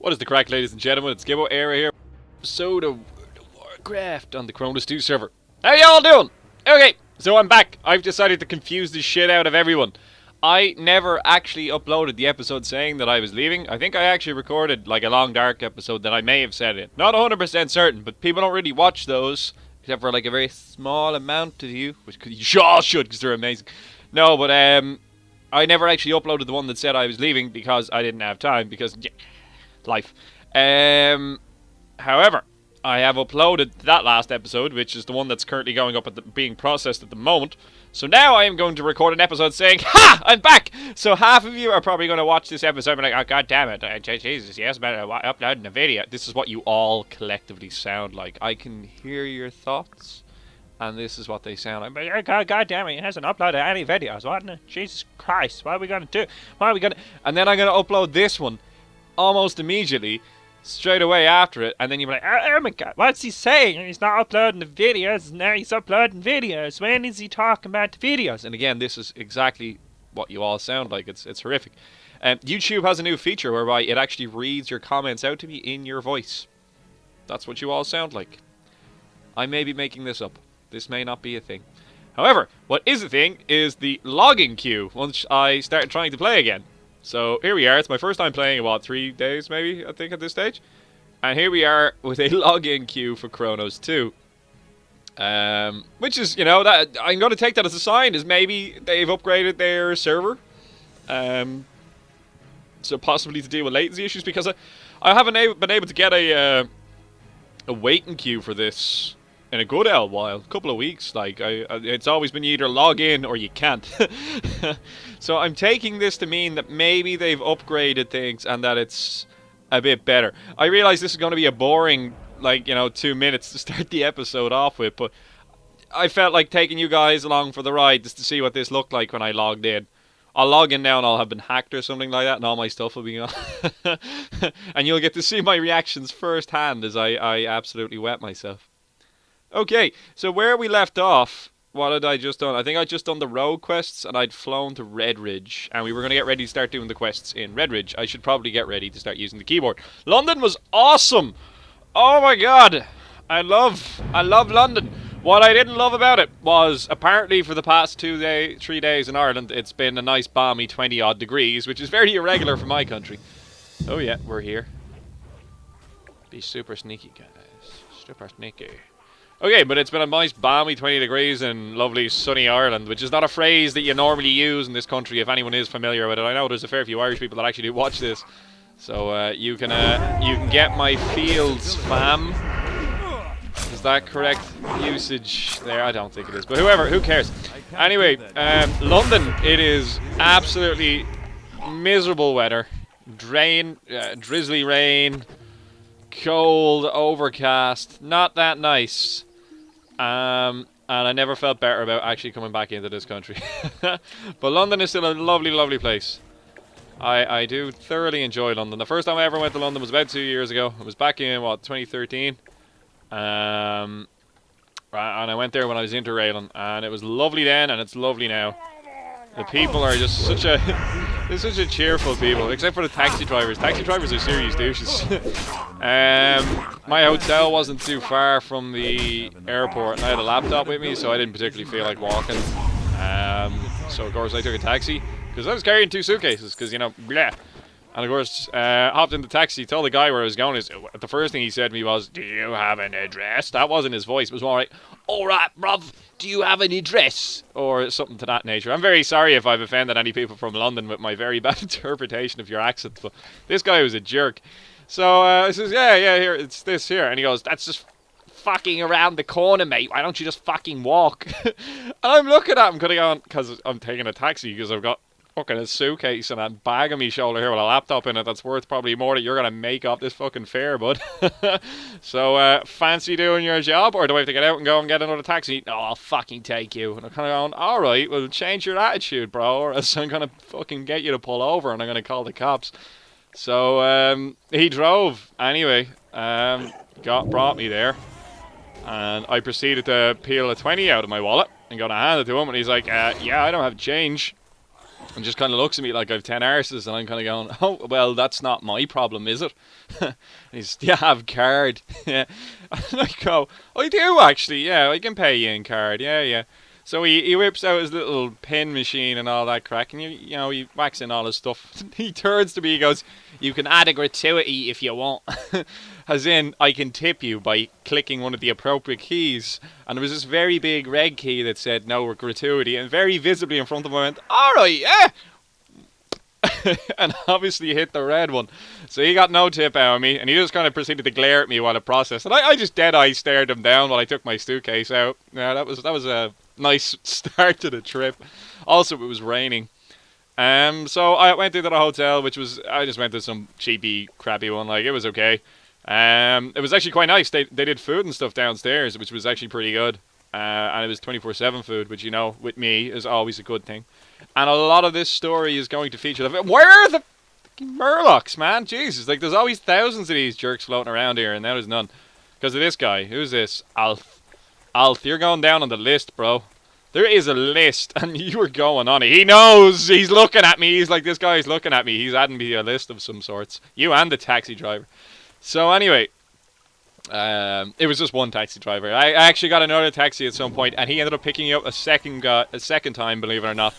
What is the crack, ladies and gentlemen? It's Gibboeire here. Episode of World of Warcraft on the Kronos 2 server. How y'all doing? Okay, so I'm back. I've decided to confuse the shit out of everyone. I never actually uploaded the episode saying that I was leaving. I think I actually recorded like a Long Dark episode that I may have said it. Not 100% certain, but people don't really watch those. Except for like a very small amount of you. Which you all should, because they're amazing. No, but I never actually uploaded the one that said I was leaving because I didn't have time. Because, yeah, life. However, I have uploaded that last episode, which is the one that's currently going up being processed at the moment. So now I am going to record an episode saying, "Ha! I'm back!" So half of you are probably going to watch this episode and be like, "Oh, god damn it, Jesus, yes, better uploading a video." This is what you all collectively sound like. I can hear your thoughts, and this is what they sound like. But god damn it, he hasn't uploaded any videos. What? Jesus Christ, what are we going to do? What are we going to... And then I'm going to upload this one almost immediately, straight away after it, and then you're like, oh my god, what's he saying? He's not uploading the videos, now he's uploading videos. When is he talking about the videos? And again, this is exactly what you all sound like. It's horrific. YouTube has a new feature whereby it actually reads your comments out to me in your voice. That's what you all sound like. I may be making this up. This may not be a thing. However, what is a thing is the login queue once I start trying to play again. So here we are. It's my first time playing in, what, 3 days maybe, I think, at this stage. And here we are with a login queue for Kronos 2. Which is, you know, that I'm going to take that as a sign, is maybe they've upgraded their server. So possibly to deal with latency issues, because I haven't been able to get a waiting queue for this in a good old while, a couple of weeks. Like, it's always been you either log in or you can't. So I'm taking this to mean that maybe they've upgraded things and that it's a bit better. I realize this is going to be a boring, like, you know, 2 minutes to start the episode off with, but I felt like taking you guys along for the ride just to see what this looked like when I logged in. I'll log in now and I'll have been hacked or something like that, and all my stuff will be gone. And you'll get to see my reactions firsthand as I absolutely wet myself. Okay, so where we left off, what had I just done? I think I'd just done the road quests, and I'd flown to Red Ridge, and we were going to get ready to start doing the quests in Red Ridge. I should probably get ready to start using the keyboard. London was awesome! Oh my god! I love London. What I didn't love about it was, apparently for the past 3 days in Ireland, it's been a nice balmy 20-odd degrees, which is very irregular for my country. Oh yeah, we're here. Be super sneaky, guys. Super sneaky. Okay, but it's been a nice balmy 20 degrees in lovely sunny Ireland, which is not a phrase that you normally use in this country if anyone is familiar with it. I know there's a fair few Irish people that actually do watch this. So you can get my fields, fam. Is that correct usage there? I don't think it is, but who cares? Anyway, London, it is absolutely miserable weather. Drizzly rain, cold, overcast, not that nice. And I never felt better about actually coming back into this country. But London is still a lovely, lovely place. I do thoroughly enjoy London. The first time I ever went to London was about 2 years ago. It was back in, what, 2013? And I went there when I was interrailing, and it was lovely then, and it's lovely now. The people are just they're such a cheerful people, except for the taxi drivers. Taxi drivers are serious douches. My hotel wasn't too far from the airport, and I had a laptop with me, so I didn't particularly feel like walking. So of course I took a taxi, because I was carrying 2 suitcases, because, you know, bleh. And of course, hopped in the taxi, told the guy where I was going. The first thing he said to me was, "Do you have an address?" That wasn't his voice. It was more like, "Alright, bruv, do you have an address?" Or something to that nature. I'm very sorry if I've offended any people from London with my very bad interpretation of your accent, but this guy was a jerk. So I says, yeah, here, it's this here. And he goes, "That's just fucking around the corner, mate. Why don't you just fucking walk?" And I'm looking at him, because I'm taking a taxi, because I've got fucking a suitcase and a bag on my shoulder here with a laptop in it that's worth probably more that you're gonna make off this fucking fare, bud. So fancy doing your job, or do I have to get out and go and get another taxi? No, I'll fucking take you. And I'm kind of going, alright, well, change your attitude, bro, or else I'm gonna fucking get you to pull over and I'm gonna call the cops. So he drove anyway, brought me there, and I proceeded to peel a 20 out of my wallet and gonna hand it to him, and he's like, yeah, I don't have change. and just kind of looks at me like I've 10 arses, and I'm kind of going, oh, well, that's not my problem, is it? He's, yeah, I have card. Yeah. And I go, I do actually, yeah, I can pay you in card, yeah, yeah. So he whips out his little pin machine and all that crack, and you know, he whacks in all his stuff. He turns to me, he goes, you can add a gratuity if you want. As in, I can tip you by clicking one of the appropriate keys. And there was this very big red key that said no gratuity, and very visibly in front of him I went, alright, yeah! And obviously hit the red one. So he got no tip out of me, and he just kind of proceeded to glare at me while it processed. And I just dead-eye stared him down while I took my suitcase out. Yeah, that was a nice start to the trip. Also, it was raining. So I went into the hotel, which was, I just went to some cheapy, crappy one. Like, it was okay. It was actually quite nice. They did food and stuff downstairs, which was actually pretty good. And it was 24/7 food, which, you know, with me is always a good thing. And a lot of this story is going to feature where are the fucking Murlocs, man? Jesus, like, there's always thousands of these jerks floating around here, and now there's none. Because of this guy. Who's this? Alf. Alf, you're going down on the list, bro. There is a list, and you were going on it. He knows! He's looking at me. He's like, this guy's looking at me. He's adding me a list of some sorts. You and the taxi driver. So anyway, it was just one taxi driver. I actually got another taxi at some point, and he ended up picking me up a second time, believe it or not.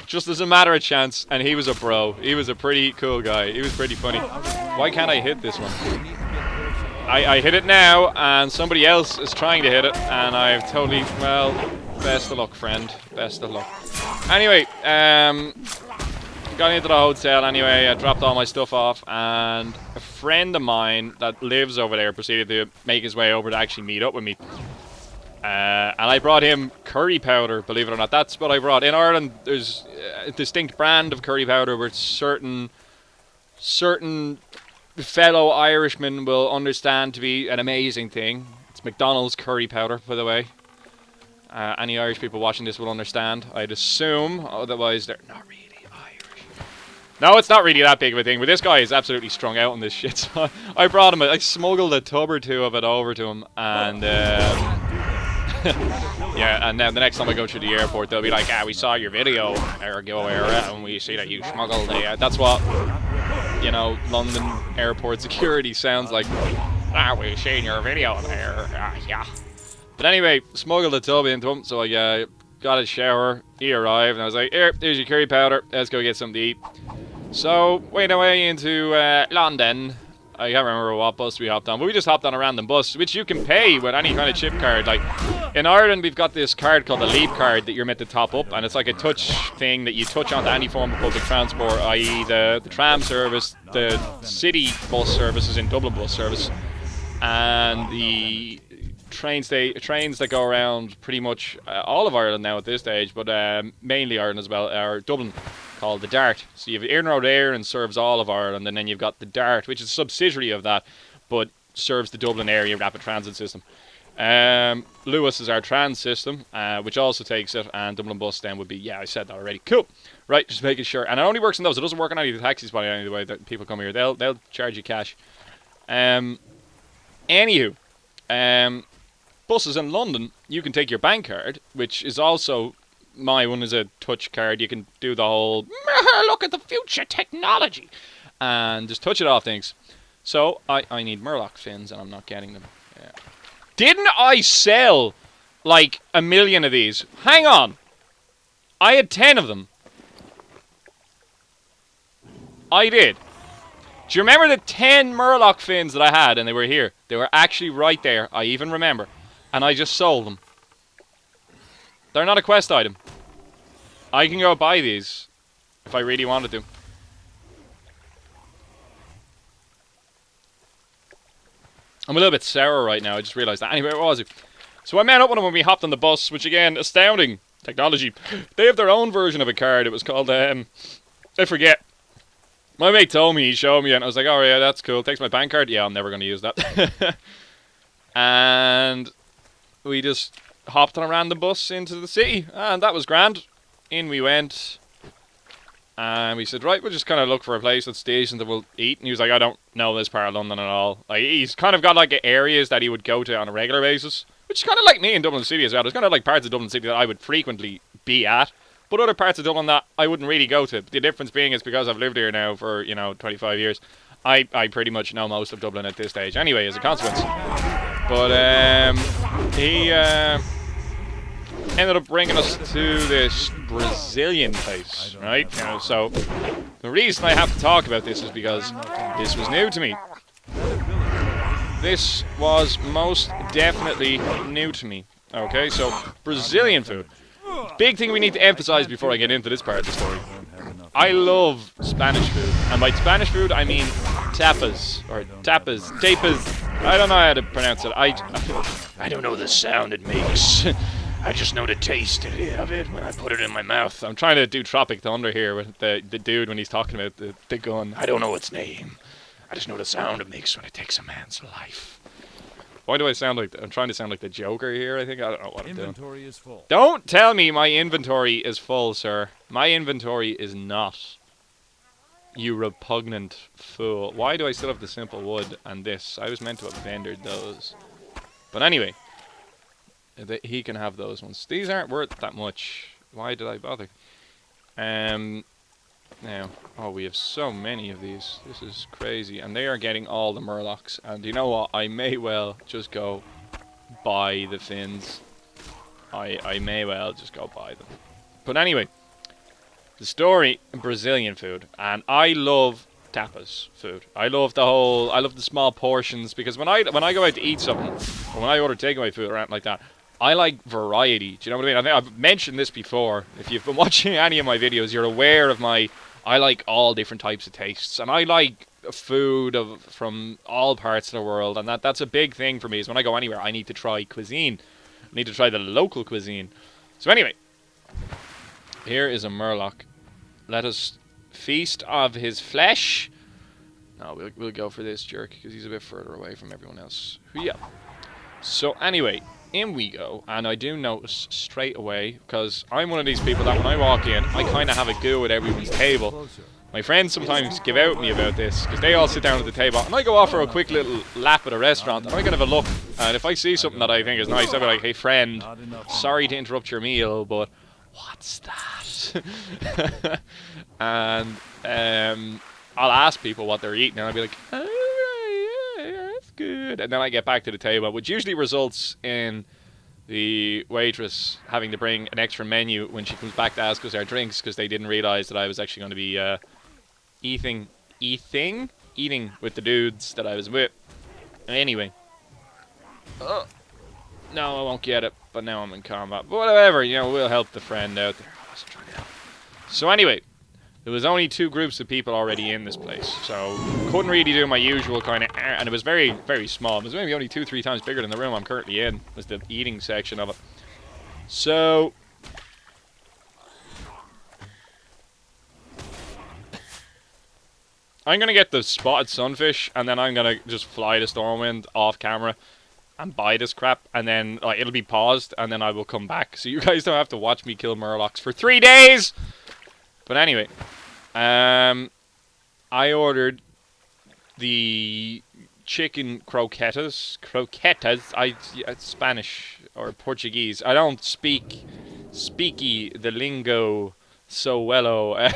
Just as a matter of chance, and he was a bro. He was a pretty cool guy. He was pretty funny. Why can't I hit this one? I hit it now, and somebody else is trying to hit it, and I've totally, well, best of luck, friend. Best of luck. Anyway, got into the hotel anyway. I dropped all my stuff off, and a friend of mine that lives over there proceeded to make his way over to actually meet up with me. And I brought him curry powder, believe it or not. That's what I brought. In Ireland, there's a distinct brand of curry powder where certain fellow Irishmen will understand to be an amazing thing. It's McDonald's curry powder, by the way. Any Irish people watching this will understand, I'd assume. Otherwise, they're not really Irish. No, it's not really that big of a thing, but this guy is absolutely strung out on this shit. So I brought him, I smuggled a tub or two of it over to him, and yeah, and then the next time I go through the airport, they'll be like, we saw your video, Gibboeire, and we see that you smuggled a... that's what, you know, London airport security sounds like. We've seen your video there, yeah. But anyway, smuggled the tub into him, so I got a shower, he arrived, and I was like, here's your curry powder, let's go get something to eat. So, went away into London. I can't remember what bus we hopped on, but we just hopped on a random bus, which you can pay with any kind of chip card. Like, in Ireland, we've got this card called the Leap card that you're meant to top up, and it's like a touch thing that you touch onto any form of public transport, i.e. the tram service, the city bus services in Dublin bus service, and the trains that go around pretty much all of Ireland now at this stage, but mainly Ireland as well, are Dublin, called the Dart. So you have Iarnród Air and serves all of Ireland, and then you've got the Dart, which is a subsidiary of that, but serves the Dublin area rapid transit system. Lewis is our trans system, which also takes it, and Dublin Bus then would be, yeah, I said that already. Cool. Right, just making sure. And it only works on those. It doesn't work on any of the taxis, by any way that people come here. They'll charge you cash. Anywho, buses in London, you can take your bank card, which is also... my one is a touch card. You can do the whole look at the future technology and just touch it off things. So I need Murloc fins and I'm not getting them. Yeah. Didn't I sell like 1 million of these? Hang on. I had 10 of them. I did. Do you remember the 10 Murloc fins that I had and they were here? They were actually right there. I even remember. And I just sold them. They're not a quest item. I can go buy these if I really wanted to. I'm a little bit sour right now. I just realised that. Anyway, what was it? So I met up with them when we hopped on the bus, which again, astounding technology. They have their own version of a card. It was called, I forget. My mate told me, he showed me, and I was like, oh yeah, that's cool. Takes my bank card. Yeah, I'm never going to use that. And we just hopped on a random bus into the city, and that was grand. In we went, and we said, right, we'll just kind of look for a place at the station that we'll eat. And he was like, I don't know this part of London at all. Like, he's kind of got like areas that he would go to on a regular basis, which is kind of like me in Dublin City as well. There's kind of like parts of Dublin City that I would frequently be at, But other parts of Dublin that I wouldn't really go to. The difference being is because I've lived here now for, 25 years, I pretty much know most of Dublin at this stage anyway, as a consequence. But he ended up bringing us to this Brazilian place, right? So the reason I have to talk about this is because this was new to me. This was most definitely new to me. Okay, so Brazilian food. Big thing we need to emphasize before I get into this part of the story. I love Spanish food. And by Spanish food, I mean tapas. I don't know how to pronounce it. I don't know the sound it makes. I just know the taste of it when I put it in my mouth. I'm trying to do Tropic Thunder here with the dude when he's talking about the gun. I don't know its name. I just know the sound it makes when it takes a man's life. Why do I sound like... I'm trying to sound like the Joker here, I think. I don't know what I'm doing. Inventory is full. Don't tell me my inventory is full, sir. My inventory is not. You repugnant fool. Why do I still have the simple wood and this? I was meant to have vendored those. But anyway. He can have those ones. These aren't worth that much. Why did I bother? Now, oh, we have so many of these. This is crazy. And they are getting all the Murlocs. And you know what? I may well just go buy the fins. I may well just go buy them. But anyway, the story, Brazilian food. And I love tapas food. I love the small portions. Because when I go out to eat something, or when I order takeaway food or anything like that, I like variety. Do you know what I mean? I think I've mentioned this before. If you've been watching any of my videos, you're aware of I like all different types of tastes. And I like food from all parts of the world. And that's a big thing for me, is when I go anywhere, I need to try cuisine. I need to try the local cuisine. So anyway, here is a Murloc. Let us feast of his flesh. No, we'll go for this jerk, because he's a bit further away from everyone else. Yeah. So anyway... in we go, and I do notice straight away, because I'm one of these people that when I walk in, I kind of have a go at everyone's table. My friends sometimes give out me about this, because they all sit down at the table, and I go off for a quick little lap at a restaurant, and I can have a look, and if I see something that I think is nice, I'll be like, hey friend, sorry to interrupt your meal, but what's that? And I'll ask people what they're eating, and I'll be like, good, and then I get back to the table, which usually results in the waitress having to bring an extra menu when she comes back to ask us our drinks, because they didn't realize that I was actually going to be eating with the dudes that I was with. Anyway, no, I won't get it, but now I'm in combat. But whatever, we'll help the friend out there. I wasn't trying to help. So anyway, there was only 2 groups of people already in this place, so couldn't really do my usual kind of... and it was very, very small. It was maybe only 2-3 times bigger than the room I'm currently in, was the eating section of it. So... I'm going to get the spotted sunfish, and then I'm going to just fly the Stormwind off camera and buy this crap, and then it'll be paused, and then I will come back. So you guys don't have to watch me kill Murlocs for 3 days! But anyway, I ordered the chicken croquetas. It's Spanish or Portuguese. I don't speaky the lingo so wello.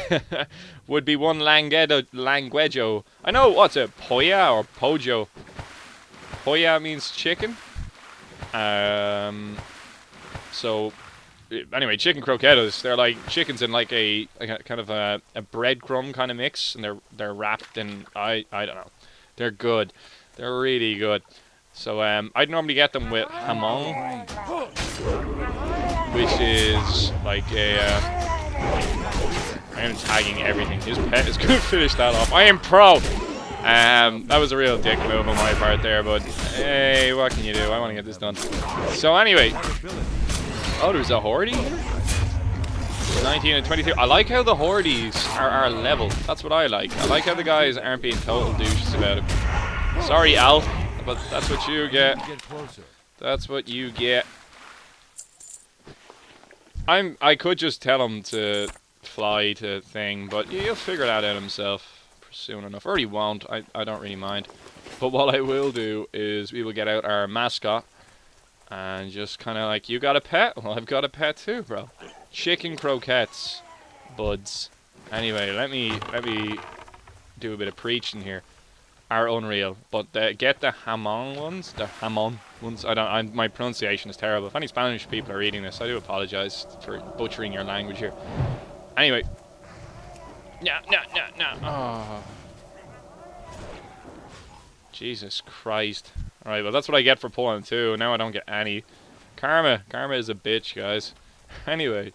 Would be one languaggio. I know what's a polla or pojo. Polla means chicken. So. Anyway, chicken croquetas, they're like chickens in like a kind of a breadcrumb kind of mix, and they're wrapped in, I don't know. They're good. They're really good. So I'd normally get them with jamon, which is like I am tagging everything. His pet is going to finish that off. I am pro! That was a real dick move on my part there, but hey, what can you do? I want to get this done. So anyway... oh, there's a horde here? 19 and 22. I like how the hordes are level. That's what I like. I like how the guys aren't being total douches about it. Sorry, Al, but that's what you get. That's what you get. I could just tell him to fly to thing, but he'll figure that out himself soon enough. Or he won't. I don't really mind. But what I will do is we will get out our mascot. And just kind of like, you got a pet? Well, I've got a pet too, bro. Chicken croquettes, buds. Anyway, let me do a bit of preaching here. Are unreal, but get the hamon ones. The hamon ones. My pronunciation is terrible. If any Spanish people are reading this, I do apologize for butchering your language here. Anyway. No. Oh. Jesus Christ. Alright, well that's what I get for pulling 2. Now I don't get any. Karma is a bitch, guys. Anyway.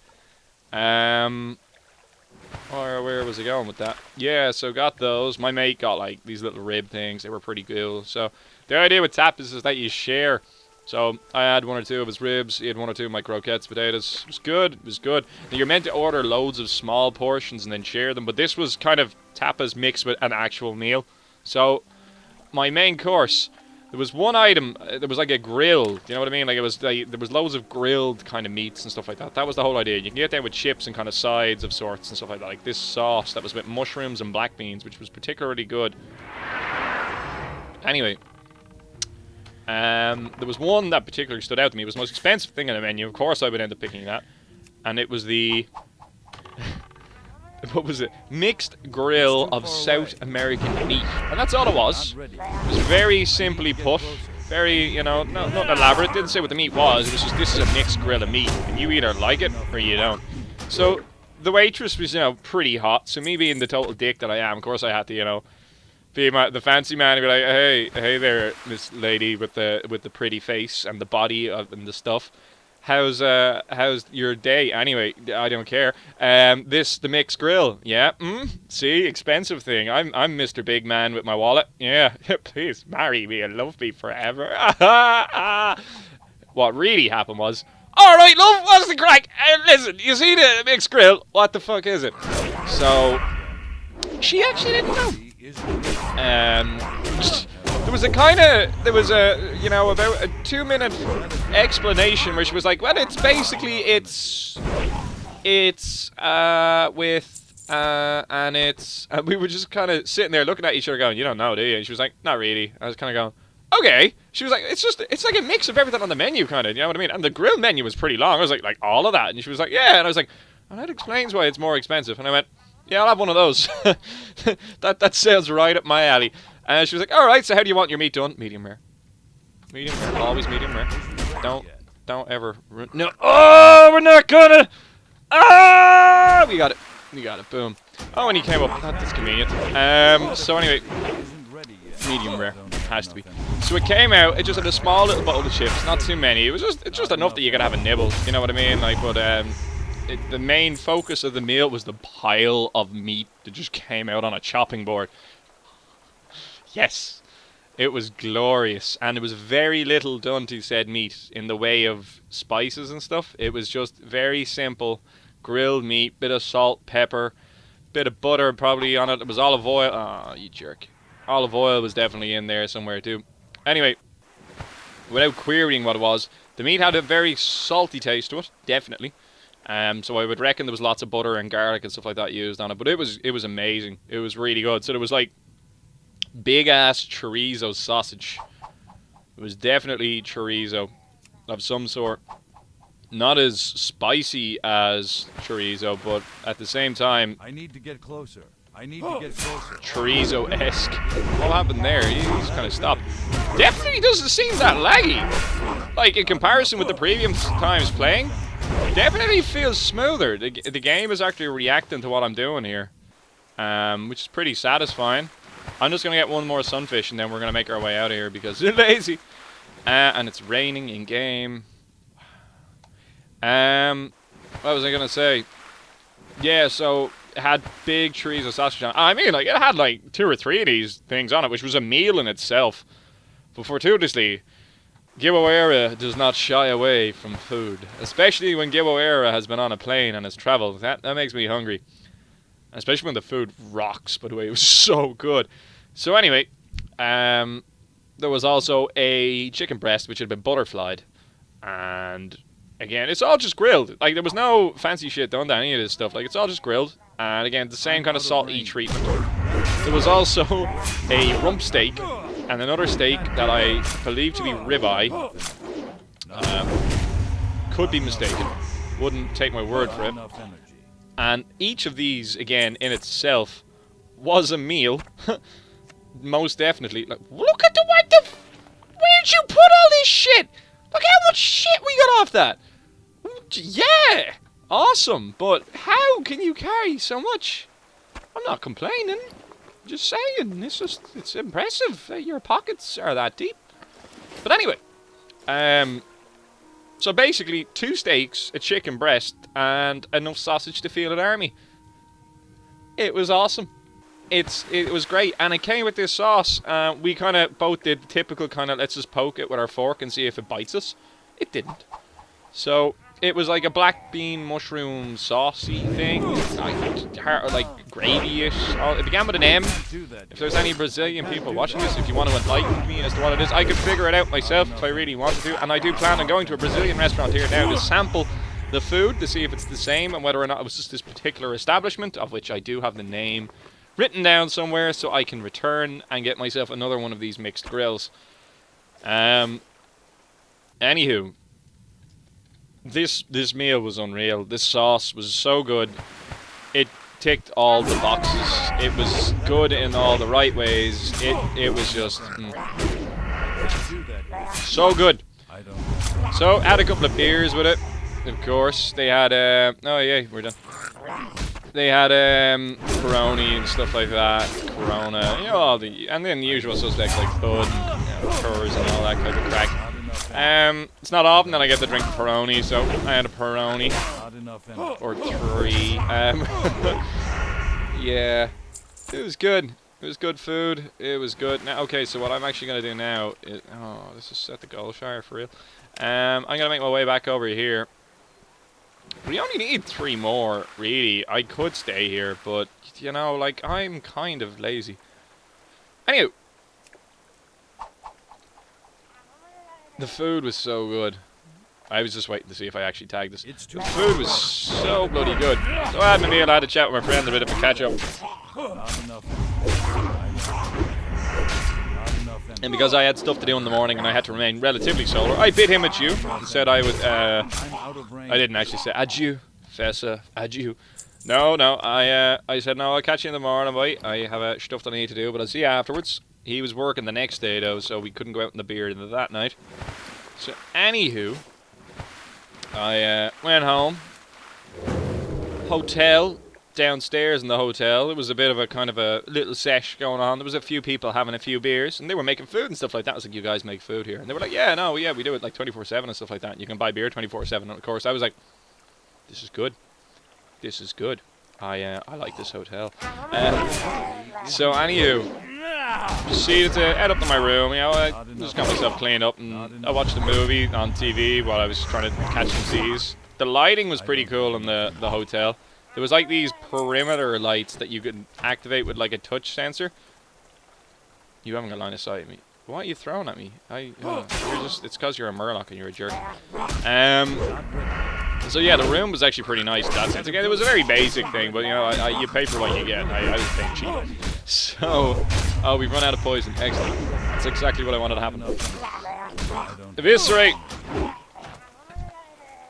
Or where was I going with that? Yeah, so got those. My mate got like these little rib things. They were pretty cool. So the idea with tapas is that you share. So I had 1 or 2 of his ribs. He had 1 or 2 of my croquettes, potatoes. It was good. It was good. Now, you're meant to order loads of small portions and then share them. But this was kind of tapas mixed with an actual meal. So my main course, there was one item. There was like a grill. Do you know what I mean? Like it was like there was loads of grilled kind of meats and stuff like that. That was the whole idea. You can get there with chips and kind of sides of sorts and stuff like that. Like this sauce that was with mushrooms and black beans, which was particularly good. Anyway, there was one that particularly stood out to me. It was the most expensive thing on the menu. Of course, I would end up picking that, and it was the what was it? Mixed grill of South American meat. And that's all it was. It was very simply put. Very, you know, not elaborate. Didn't say what the meat was. It was just, this is a mixed grill of meat. And you either like it or you don't. So, the waitress was, you know, pretty hot. So, me being the total dick that I am, of course I had to, you know, be the fancy man and be like, hey there, Miss Lady with the pretty face and the body and the stuff. How's your day? Anyway, I don't care. The mixed grill. Yeah. See, expensive thing. I'm Mr. Big Man with my wallet. Yeah. Please marry me and love me forever. What really happened was, all right, love, what's the crack? Listen, you see the mixed grill? What the fuck is it? So she actually didn't know. There was you know, about a 2-minute explanation where she was like, well, it's basically, and we were just kind of sitting there looking at each other going, you don't know, do you? And she was like, not really. I was kind of going, okay. She was like, it's like a mix of everything on the menu, kind of, you know what I mean? And the grill menu was pretty long. I was like all of that. And she was like, yeah. And I was like, well, that explains why it's more expensive. And I went, yeah, I'll have one of those. that sounds right up my alley. And she was like, alright, so how do you want your meat done? Medium rare. Medium rare. Always medium rare. Don't ever... No. Oh, we're not gonna... Ah! We got it. Boom. Oh, and he came up. That's convenient. So anyway... Medium rare. Has to be. So it came out, it just had a small little bowl of chips. Not too many. It's just enough that you could have a nibble. You know what I mean? Like, but, the main focus of the meal was the pile of meat that just came out on a chopping board. Yes, it was glorious, and there was very little done to said meat in the way of spices and stuff. It was just very simple, grilled meat, bit of salt, pepper, bit of butter probably on it. It was olive oil. Oh, you jerk. Olive oil was definitely in there somewhere too. Anyway, without querying what it was, the meat had a very salty taste to it, definitely. So I would reckon there was lots of butter and garlic and stuff like that used on it, but it was amazing. It was really good. So there was like big ass chorizo sausage. It was definitely chorizo of some sort. Not as spicy as chorizo, but at the same time, I need to get closer. Chorizo-esque. What happened there? He just kind of stopped. Definitely doesn't seem that laggy. Like in comparison with the previous times playing, definitely feels smoother. The game is actually reacting to what I'm doing here, which is pretty satisfying. I'm just going to get one more sunfish and then we're going to make our way out of here because they're lazy. And it's raining in game. What was I going to say? Yeah, so it had big chorizo sausage on it. I mean, like, it had like 2 or 3 of these things on it, which was a meal in itself. But fortuitously, Gibboeire does not shy away from food. Especially when Gibboeire has been on a plane and has traveled. That makes me hungry. Especially when the food rocks, by the way. It was so good. So anyway, there was also a chicken breast which had been butterflied. And again, it's all just grilled. Like, there was no fancy shit done to any of this stuff. Like, it's all just grilled. And again, the same kind of salty treatment. There was also a rump steak and another steak that I believe to be ribeye. Could be mistaken. Wouldn't take my word for it. And each of these, again, in itself, was a meal. Most definitely. Like, look at where'd you put all this shit? Look how much shit we got off that. Yeah! Awesome. But how can you carry so much? I'm not complaining. Just saying. It's impressive that your pockets are that deep. But anyway. So basically, 2 steaks, a chicken breast, and enough sausage to fill an army. It was awesome. It was great, and it came with this sauce. We kind of both did the typical kind of let's just poke it with our fork and see if it bites us. It didn't. So it was like a black bean mushroom saucy thing, like gravy-ish. It began with an M. If there's any Brazilian people watching this, if you want to enlighten me as to what it is, I could figure it out myself if I really wanted to. And I do plan on going to a Brazilian restaurant here now to sample the food to see if it's the same and whether or not it was just this particular establishment, of which I do have the name written down somewhere so I can return and get myself another one of these mixed grills. Anywho, this meal was unreal. This sauce was so good. It ticked all the boxes. It was good in all the right ways. It was just so good. So add a couple of beers with it. Of course, they had oh yeah, we're done. They had Peroni and stuff like that, Corona, you know, and then the usual suspects like Bud and Coors and all that kind of crack. It's not often that I get to drink Peroni, so I had a Peroni or 3. Yeah, it was good. It was good food. It was good. Now, okay, so what I'm actually gonna do now is this is at the Goldshire for real. I'm gonna make my way back over here. We only need 3 more, really. I could stay here, but, you know, like, I'm kind of lazy. Anyway. The food was so good. I was just waiting to see if I actually tagged this. The food was so bloody good. So I had my meal, I had a chat with my friend, a bit of a catch-up. And because I had stuff to do in the morning and I had to remain relatively sober, I bid him adieu and said I would, I didn't actually say adieu, Fessa, adieu. No, I said, no, I'll catch you in the morning, boy. I have stuff that I need to do, but I'll see you afterwards. He was working the next day, though, so we couldn't go out in the beer that night. So, anywho, I went home. Hotel. Downstairs in the hotel, it was a bit of a kind of a little sesh going on. There was a few people having a few beers, and they were making food and stuff like that. I was like, you guys make food here? And they were like, yeah, no, yeah, we do it like 24/7 and stuff like that. You can buy beer 24/7. And of course, I was like, this is good. This is good. I like this hotel. So anywho, proceeded to head up to my room. You know, I just got myself cleaned up, and I watched a movie on TV while I was trying to catch some C's. The lighting was pretty cool in the hotel. There was like these perimeter lights that you could activate with like a touch sensor. You haven't got line of sight at me. Why are you throwing at me? It's because you're a Murloc and you're a jerk. So yeah, the room was actually pretty nice in that sense. Again, it was a very basic thing, but you know, you pay for what you get. I was paying cheap. So, we've run out of poison. Excellent. That's exactly what I wanted to happen. Eviscerate.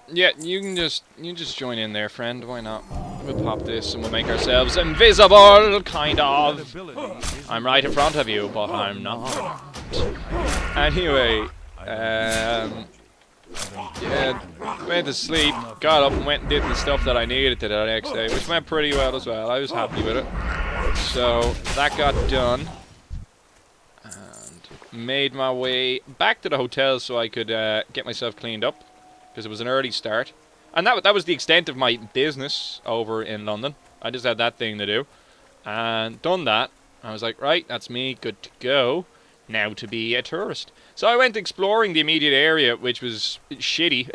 Yeah, you can just join in there, friend. Why not? We'll pop this and we'll make ourselves invisible, kind of. I'm right in front of you, but I'm not. Anyway, yeah, went to sleep, got up and went and did the stuff that I needed to do the next day, which went pretty well as well. I was happy with it. So, that got done. And made my way back to the hotel so I could get myself cleaned up. Because it was an early start. And that was the extent of my business over in London. I just had that thing to do. And done that. I was like, right, that's me, good to go. Now to be a tourist. So I went exploring the immediate area, which was shitty.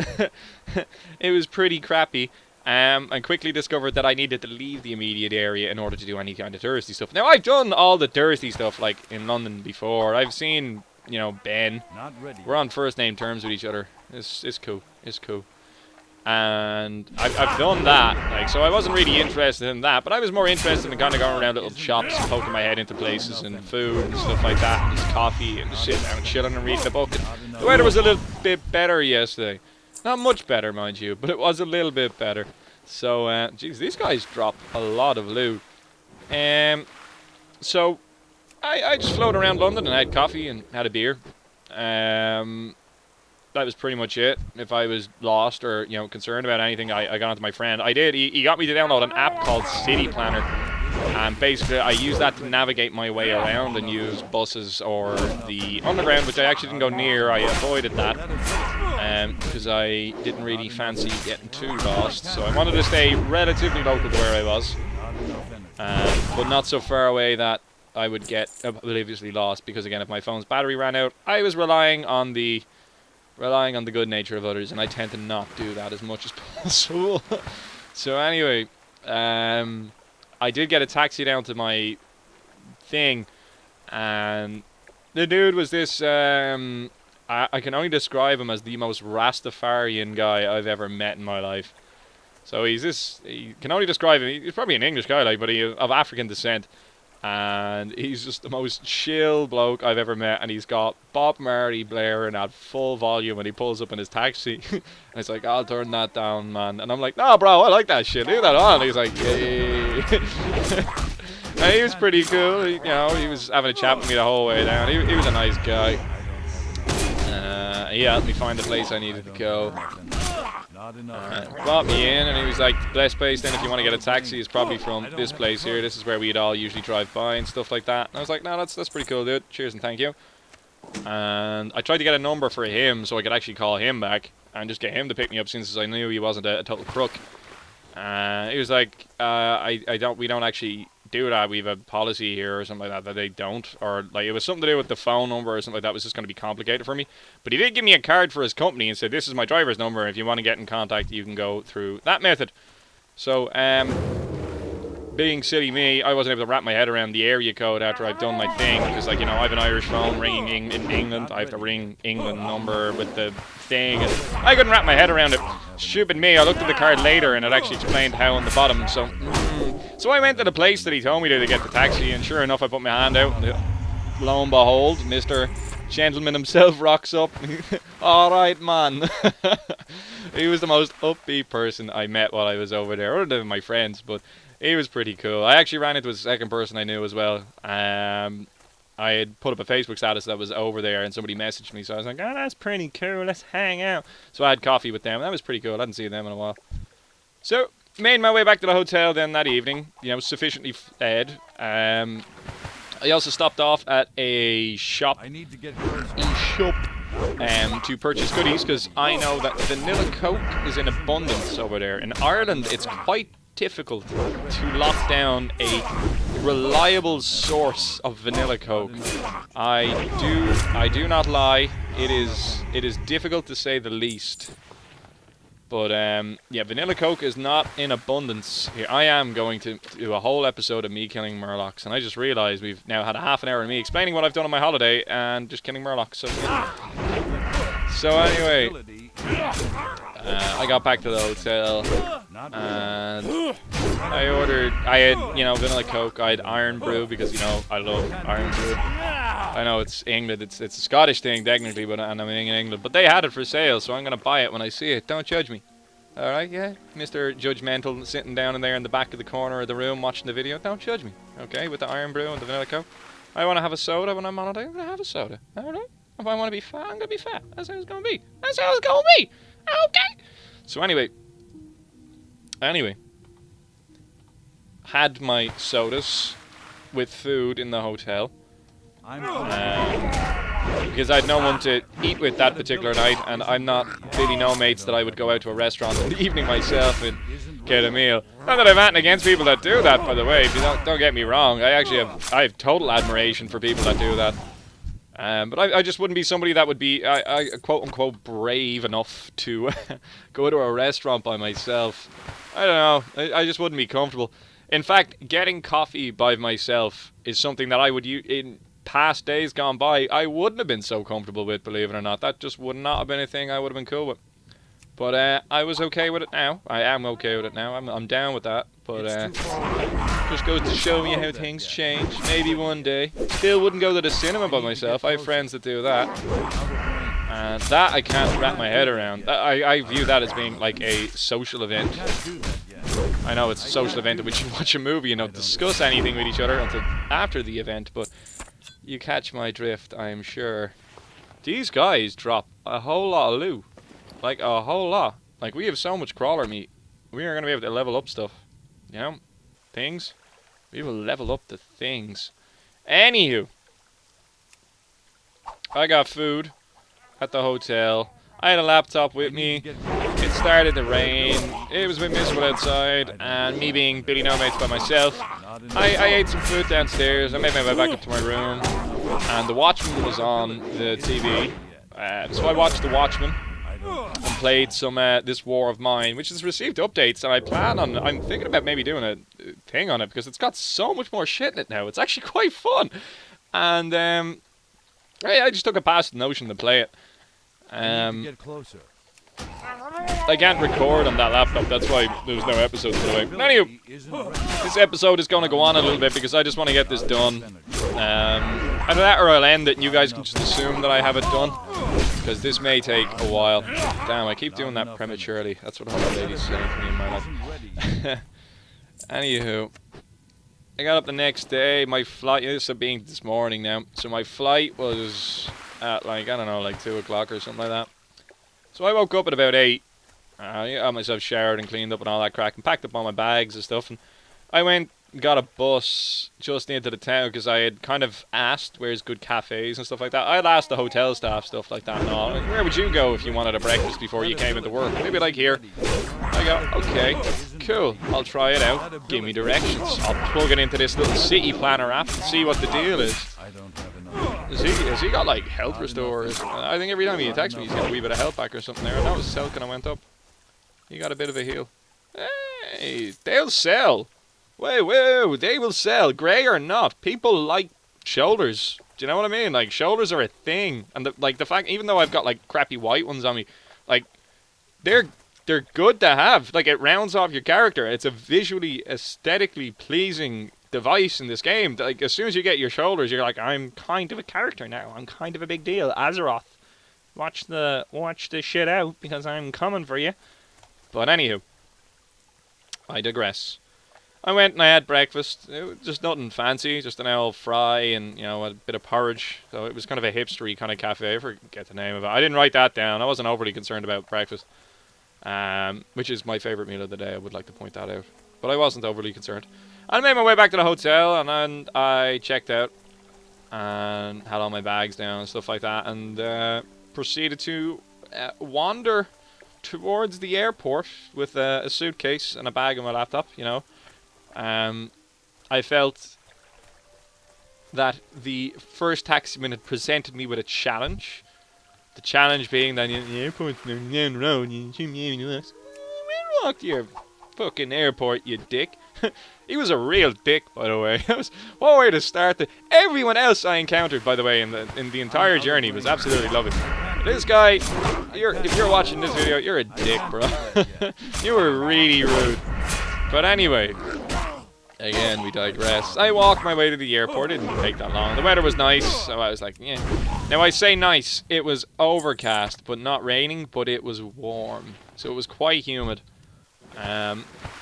It was pretty crappy. And quickly discovered that I needed to leave the immediate area in order to do any kind of touristy stuff. Now, I've done all the touristy stuff, like, in London before. I've seen, you know, Ben. We're on first name terms with each other. It's cool. It's cool. And I've done that, like, so I wasn't really interested in that, but I was more interested in kind of going around little shops and poking my head into places and food and stuff like that, and just coffee and just sitting down and chilling and reading a book. And the weather was a little bit better yesterday. Not much better, mind you, but it was a little bit better. So, geez, these guys dropped a lot of loot. So, I just floated around London and had coffee and had a beer. That was pretty much it. If I was lost or, you know, concerned about anything, I got onto my friend. I did. He got me to download an app called City Planner. And basically, I use that to navigate my way around and use buses or the underground, which I actually didn't go near. I avoided that because I didn't really fancy getting too lost. So I wanted to stay relatively local to where I was, but not so far away that I would get obliviously lost. Because again, if my phone's battery ran out, I was relying on the good nature of others, and I tend to not do that as much as possible. So anyway, I did get a taxi down to my thing, and the dude was this, I can only describe him as the most Rastafarian guy I've ever met in my life. So he can only describe him, he's probably an English guy, like, but he's of African descent. And he's just the most chill bloke I've ever met, and he's got Bob Marley blaring at full volume, and he pulls up in his taxi, and he's like, "I'll turn that down, man." And I'm like, "No, bro, I like that shit. Leave that on." And he's like, "Yay." And he was pretty cool. He was having a chat with me the whole way down. He was a nice guy. He helped me find the place I needed to go. Brought me in, and he was like, "The best place then if you want to get a taxi is probably from this place here. This is where we'd all usually drive by and stuff like that." And I was like, "No, that's pretty cool, dude. Cheers and thank you." And I tried to get a number for him so I could actually call him back and just get him to pick me up, since I knew he wasn't a total crook. He was like, we don't actually do that. We have a policy here or something like that they don't, or like it was something to do with the phone number or something like that. It was just going to be complicated for me. But he did give me a card for his company and said, "This is my driver's number. If you want to get in contact, you can go through that method." So, being silly me, I wasn't able to wrap my head around the area code after I'd done my thing, because, like, you know, I have an Irish phone ringing in England. I have to ring England number with the thing, and I couldn't wrap my head around it. Stupid me. I looked at the card later, and it actually explained how on the bottom. So I went to the place that he told me to get the taxi, and sure enough, I put my hand out, and lo and behold, Mr. Gentleman himself rocks up. "Alright, man." He was the most upbeat person I met while I was over there, other than my friends, but he was pretty cool. I actually ran into a second person I knew as well. I had put up a Facebook status that was over there, and somebody messaged me, so I was like, "Oh, that's pretty cool, let's hang out." So I had coffee with them, and that was pretty cool. I hadn't seen them in a while. So, made my way back to the hotel then that evening, sufficiently fed. I also stopped off at a shop, to purchase goodies, because I know that vanilla Coke is in abundance over there. In Ireland, it's quite difficult to lock down a reliable source of vanilla Coke. I do not lie. It is difficult to say the least. But yeah, vanilla Coke is not in abundance here. I am going to do a whole episode of me killing Murlocs, and I just realised we've now had a half an hour of me explaining what I've done on my holiday and just killing Murlocs. So anyway, I got back to the hotel, and I had, vanilla Coke. I had Iron Brew, because, I love Iron Brew. I know it's England, it's a Scottish thing technically, but and I'm in England. But they had it for sale, so I'm going to buy it when I see it. Don't judge me. Alright, yeah? Mr. Judgmental sitting down in there in the back of the corner of the room watching the video. Don't judge me, okay? With the Iron Brew and the vanilla Coke. I want to have a soda when I'm on holiday. I'm going to have a soda. Alright? If I want to be fat, I'm going to be fat. That's how it's going to be. That's how it's going to be. Okay? So anyway, had my sodas with food in the hotel, because I had no one to eat with that particular night, and I'm not really no mates that I would go out to a restaurant in the evening myself and get a meal. Not that I've anything against people that do that, by the way. Don't get me wrong. I have total admiration for people that do that. But I just wouldn't be somebody that would be, quote unquote, brave enough to go to a restaurant by myself. I don't know. I just wouldn't be comfortable. In fact, getting coffee by myself is something that I would use in past days gone by. I wouldn't have been so comfortable with, believe it or not. That just would not have been a thing I would have been cool with. But I was okay with it now. I am okay with it now. I'm down with that. But just goes to show you how things change. Maybe one day. Still wouldn't go to the cinema by myself. I have friends that do that. And that I can't wrap my head around. I view that as being like a social event. I know it's a social event in which you watch a movie and don't discuss anything with each other until after the event, but you catch my drift, I'm sure. These guys drop a whole lot of loot. Like, a whole lot. Like, we have so much crawler meat. We are going to be able to level up stuff. You know? Things. We will level up the things. Anywho. I got food at the hotel. I had a laptop with me. It started to rain. It was a bit miserable outside. And me being Billy No Mates by myself, I ate some food downstairs. I made my way back up to my room. And The Watchmen was on the TV. So I watched The Watchmen. And played some This War of Mine, which has received updates, and I'm thinking about maybe doing a thing on it, because it's got so much more shit in it now. It's actually quite fun. And I just took it past the notion to play it. I can't record on that laptop, that's why there's no episode for the way. Anyway, this episode is going to go on a little bit because I just want to get this done. Either that or I'll end it and you guys can just assume that I have it done, because this may take a while. Damn, I keep doing that prematurely. That's what all the ladies say to me in my life. Anywho, I got up the next day. My flight, this is being this morning now, so my flight was at like, I don't know, like 2 o'clock or something like that. So I woke up at about 8. I got myself showered and cleaned up and all that crack and packed up all my bags and stuff. And I went and got a bus just into the town because I had kind of asked where's good cafes and stuff like that. I'd asked the hotel staff stuff like that and all. Like, where would you go if you wanted a breakfast before you came into work? Maybe like here. I go, okay, cool. I'll try it out. Give me directions. I'll plug it into this little city planner app and see what the deal is. Has he got like health restores? I think every time he attacks me he's got a wee bit of health back or something there. And that was Selk and I went up. He got a bit of a heal. Hey, they'll sell. Whoa, they will sell. Grey or not. People like shoulders. Do you know what I mean? Like, shoulders are a thing. And the fact, even though I've got like crappy white ones on me, like, they're good to have. Like, it rounds off your character. It's a visually, aesthetically pleasing device in this game. Like, as soon as you get your shoulders, you're like, I'm kind of a character now. I'm kind of a big deal. Azeroth. Watch the shit out because I'm coming for you. But anywho, I digress. I went and I had breakfast. It was just nothing fancy, just an old fry and, you know, a bit of porridge. So it was kind of a hipstery kind of cafe. I forget the name of it. I didn't write that down. I wasn't overly concerned about breakfast, which is my favorite meal of the day. I would like to point that out. But I wasn't overly concerned. I made my way back to the hotel and then I checked out and had all my bags down and stuff like that and proceeded to wander towards the airport with a suitcase and a bag and my laptop, you know. I felt that the first taximan had presented me with a challenge. The challenge being that the airport's down the road, you walk to your fucking airport, you dick. He was a real dick, by the way. What way to start everyone else I encountered, by the way, in the entire journey was absolutely lovely. This guy, if you're watching this video, you're a dick, bro. You were really rude. But anyway, again, we digress. I walked my way to the airport. It didn't take that long. The weather was nice, so I was like, yeah. Now, I say nice. It was overcast, but not raining, but it was warm. So it was quite humid.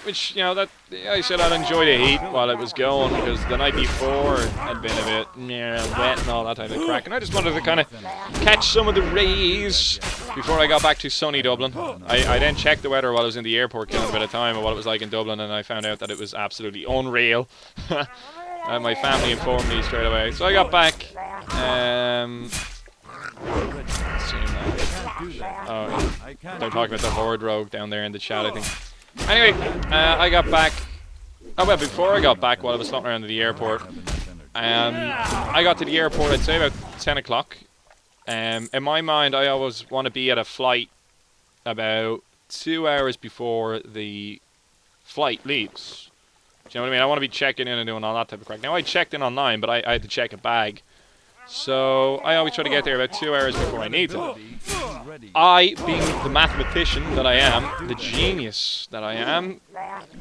Which, you know, that I said I'd enjoy the heat while it was going, because the night before had been a bit wet and all that type of crack. And I just wanted to kind of catch some of the rays before I got back to sunny Dublin. I then checked the weather while I was in the airport, killing a bit of time, and what it was like in Dublin, and I found out that it was absolutely unreal. And my family informed me straight away. So I got back. They're talking about the Horde Rogue down there in the chat, I think. Anyway, I got back. Oh, well, before I got back, while I was floating around to the airport, I got to the airport, I'd say about 10 o'clock. In my mind, I always want to be at a flight about 2 hours before the flight leaves. Do you know what I mean? I want to be checking in and doing all that type of crack. Now, I checked in online, but I had to check a bag. So, I always try to get there about 2 hours before I need to. I, being the mathematician that I am, the genius that I am,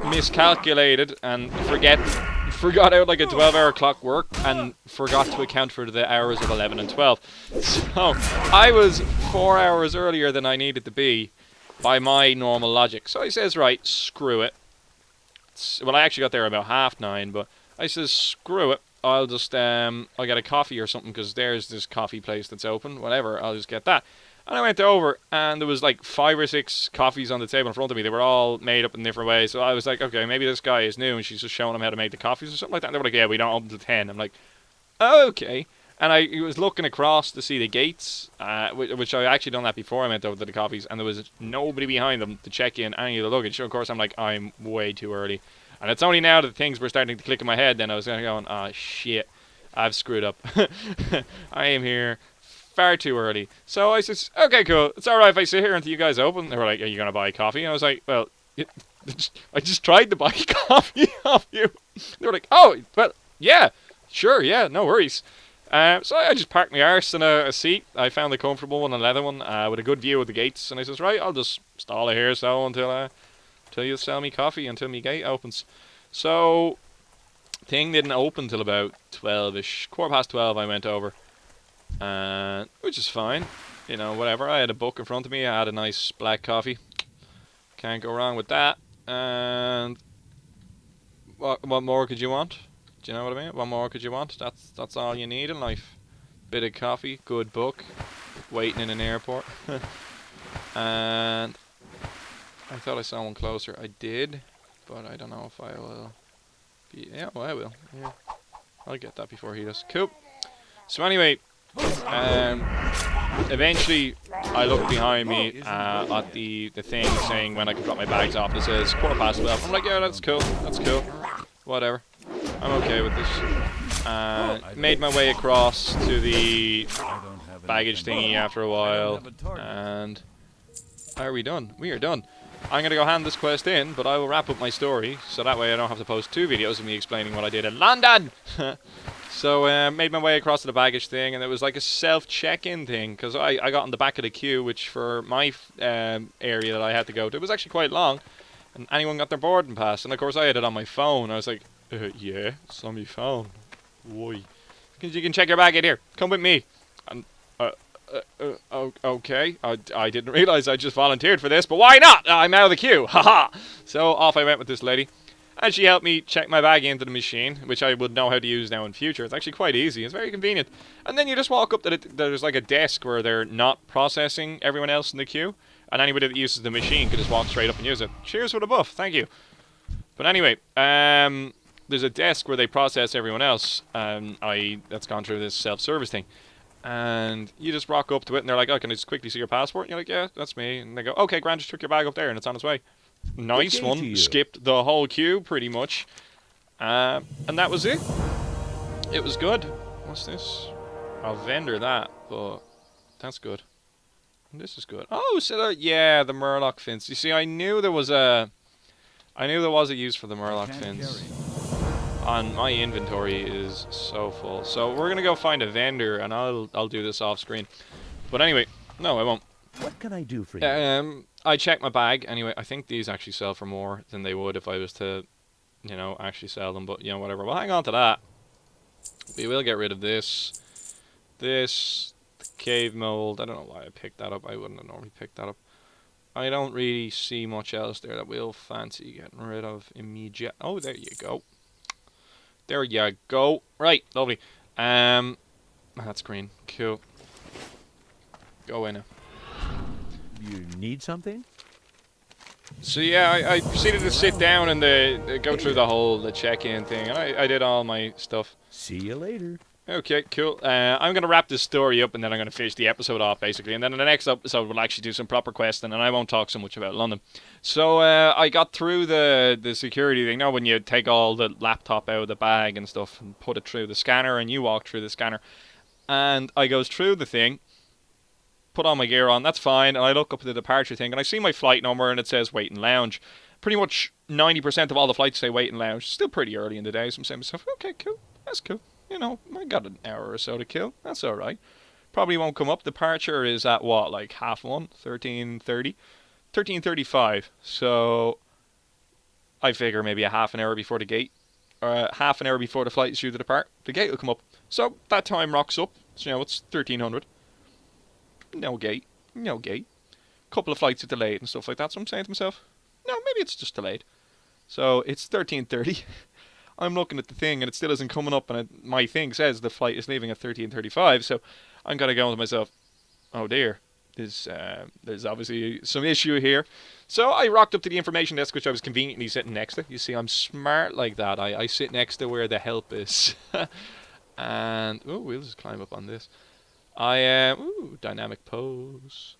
miscalculated and forgot out like a 12-hour clock work and forgot to account for the hours of 11 and 12. So I was 4 hours earlier than I needed to be by my normal logic. So I says, right, screw it. Well, I actually got there about 9:30, but I says, screw it. I'll just, I'll get a coffee or something because there's this coffee place that's open. Whatever, I'll just get that. And I went over, and there was like 5 or 6 coffees on the table in front of me. They were all made up in different ways. So I was like, okay, maybe this guy is new, and she's just showing him how to make the coffees or something like that. And they were like, yeah, we don't open till 10. I'm like, oh, okay. And I was looking across to see the gates, which I actually done that before I went over to the coffees, and there was nobody behind them to check in any of the luggage. So of course I'm like, I'm way too early. And it's only now that things were starting to click in my head, then I was going, oh shit, I've screwed up. I am here far too early. So I said, okay, cool. It's alright if I sit here until you guys open. They were like, are you going to buy coffee? And I was like, well, I just tried to buy coffee off you. They were like, oh, well, yeah, sure, yeah, no worries. So I just parked my arse in a seat. I found a comfortable one, a leather one, with a good view of the gates. And I says, right, I'll just stall it here so until you sell me coffee, until my gate opens. So thing didn't open till about 12ish, 12:15. I went over. Which is fine, you know, whatever. I had a book in front of me. I had a nice black coffee. Can't go wrong with that. And what more could you want? Do you know what I mean? What more could you want? That's all you need in life. Bit of coffee, good book, waiting in an airport. And I thought I saw one closer. I did, but I don't know if I will. Yeah, well, I will. Yeah, I'll get that before he does. Cool. So anyway. Eventually I look behind me at the thing saying when I can drop my bags off. It says 12:15. I'm like, yeah, that's cool, whatever, I'm okay with this. Made my way across to the baggage thingy after a while, and are we done? We are done. I'm gonna go hand this quest in, but I will wrap up my story so that way I don't have to post 2 videos of me explaining what I did in London. So made my way across to the baggage thing, and it was like a self-check-in thing, because I got on the back of the queue, which for my area that I had to go to, it was actually quite long, and anyone got their boarding pass, and of course I had it on my phone. I was like, yeah, it's on my phone. Why? You can check your bag in here. Come with me. And, okay. I didn't realise I just volunteered for this, but why not? I'm out of the queue. Haha. So off I went with this lady. And she helped me check my bag into the machine, which I would know how to use now in future. It's actually quite easy. It's very convenient. And then you just walk up to there's like a desk where they're not processing everyone else in the queue. And anybody that uses the machine could just walk straight up and use it. Cheers for the buff. Thank you. But anyway, there's a desk where they process everyone else. That's gone through this self-service thing. And you just rock up to it and they're like, oh, can I just quickly see your passport? And you're like, yeah, that's me. And they go, okay, Grant, just took your bag up there and it's on its way. Nice one. Skipped the whole queue pretty much. And that was it. It was good. What's this? I'll vendor that, but that's good. And this is good. Oh, so yeah, the Murloc fins. You see, I knew there was a use for the Murloc fins. On my inventory is so full. So we're gonna go find a vendor, and I'll do this off screen. But anyway, no, I won't. What can I do for you? I checked my bag. Anyway, I think these actually sell for more than they would if I was to, you know, actually sell them. But, you know, whatever. We'll hang on to that. We will get rid of this. This. The cave mold. I don't know why I picked that up. I wouldn't have normally picked that up. I don't really see much else there that we'll fancy getting rid of immediate. Oh, there you go. There you go. Right. Lovely. That's green. Cool. Go in. You need something? So yeah, I proceeded to sit down and go through the check-in thing, and I did all my stuff. See you later. Okay, cool. I'm going to wrap this story up, and then I'm going to finish the episode off, basically. And then in the next episode, we'll actually do some proper questing, and I won't talk so much about London. So I got through the security thing. Now, when you take all the laptop out of the bag and stuff and put it through the scanner, and you walk through the scanner, and I goes through the thing, put all my gear on, that's fine, and I look up at the departure thing, and I see my flight number, and it says wait and lounge. Pretty much 90% of all the flights say wait and lounge. Still pretty early in the day, so I'm saying to myself, okay, cool, that's cool. You know, I got an hour or so to kill, that's alright. probably won't come up. Departure is at what, like 1:30, 13:30, 13:35. So I figure maybe a half an hour before the gate, or half an hour before the flight is due to depart, the gate will come up. So that time rocks up. So, you know, it's 1300. No gate. No gate. Couple of flights are delayed and stuff like that. So I'm saying to myself, no, maybe it's just delayed. So it's 13:30. I'm looking at the thing and it still isn't coming up, and my thing says the flight is leaving at 13:35. So I'm kind of going to myself, oh dear, there's obviously some issue here. So I rocked up to the information desk, which I was conveniently sitting next to. You see, I'm smart like that. I sit next to where the help is. And we'll just climb up on this. I am dynamic pose.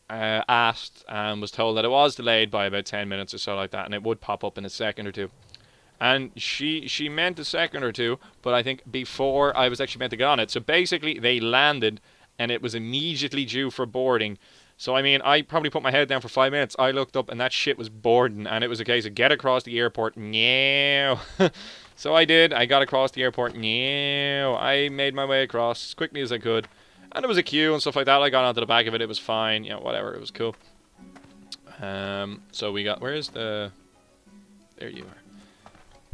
Asked and was told that it was delayed by about 10 minutes or so like that, and it would pop up in a second or two. And she meant a second or two, but I think before I was actually meant to get on it. So basically they landed and it was immediately due for boarding. So I mean, I probably put my head down for 5 minutes. I looked up and that shit was boarding, and it was a case of get across the airport now. So I did. I got across the airport now. I made my way across as quickly as I could. And there was a queue and stuff like that. I got onto the back of it. It was fine. You know, whatever. It was cool. So we got... Where's the... There you are.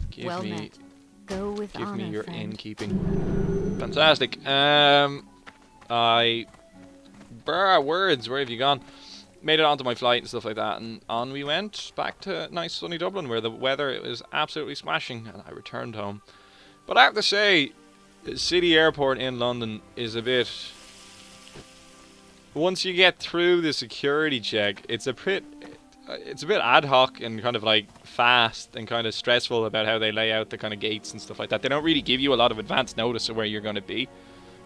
Give well me... met. Go with Give honor, me your friend. innkeeping. Fantastic. Words. Where have you gone? Made it onto my flight and stuff like that. And on we went. Back to nice sunny Dublin, where the weather is absolutely smashing. And I returned home. But I have to say... The city airport in London is a bit... Once you get through the security check, it's a bit ad hoc and kind of like fast and kind of stressful about how they lay out the kind of gates and stuff like that. They don't really give you a lot of advance notice of where you're going to be.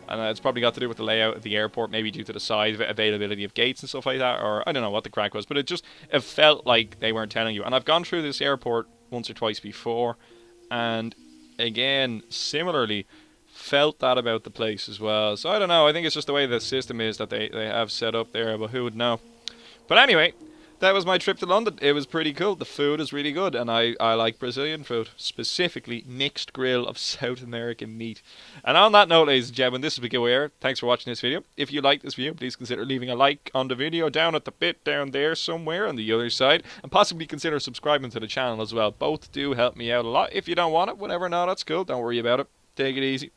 And it's probably got to do with the layout of the airport, maybe due to the size of it, availability of gates and stuff like that, or I don't know what the crack was, but it felt like they weren't telling you. And I've gone through this airport once or twice before, and again, similarly, felt that about the place as well. So I don't know, I think it's just the way the system is that they have set up there, but who would know. But anyway, that was my trip to London. It was pretty cool. The food is really good, and I like Brazilian food, specifically mixed grill of South American meat. And on that note, ladies and gentlemen, this is Gibboeire. Thanks for watching this video. If you like this video, please consider leaving a like on the video down at the bit down there somewhere on the other side, and possibly consider subscribing to the channel as well. Both do help me out a lot. If you don't want it, whatever, no, that's cool. Don't worry about it. Take it easy.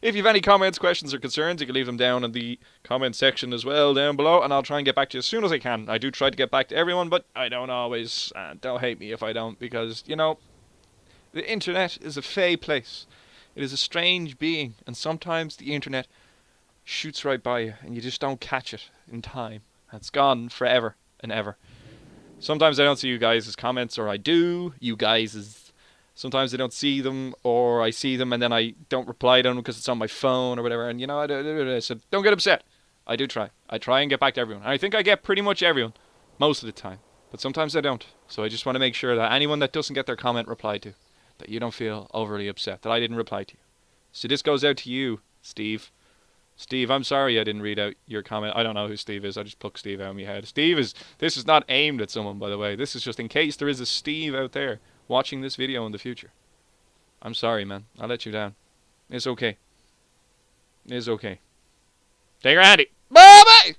If you have any comments, questions, or concerns, you can leave them down in the comment section as well down below, and I'll try and get back to you as soon as I can. I do try to get back to everyone, but I don't always. Don't hate me if I don't, because, you know, the internet is a fey place. It is a strange being, and sometimes the internet shoots right by you, and you just don't catch it in time. It's gone forever and ever. Sometimes I don't see you guys' comments, or I do. You guys' sometimes I don't see them, or I see them and then I don't reply to them because it's on my phone or whatever. And, you know, so don't get upset. I do try. I try and get back to everyone. I think I get pretty much everyone most of the time. But sometimes I don't. So I just want to make sure that anyone that doesn't get their comment replied to, that you don't feel overly upset that I didn't reply to you. So this goes out to you, Steve. Steve, I'm sorry I didn't read out your comment. I don't know who Steve is. I just plucked Steve out of my head. This is not aimed at someone, by the way. This is just in case there is a Steve out there watching this video in the future. I'm sorry, man. I let you down. It's okay. It's okay. Take her handy. Bye-bye!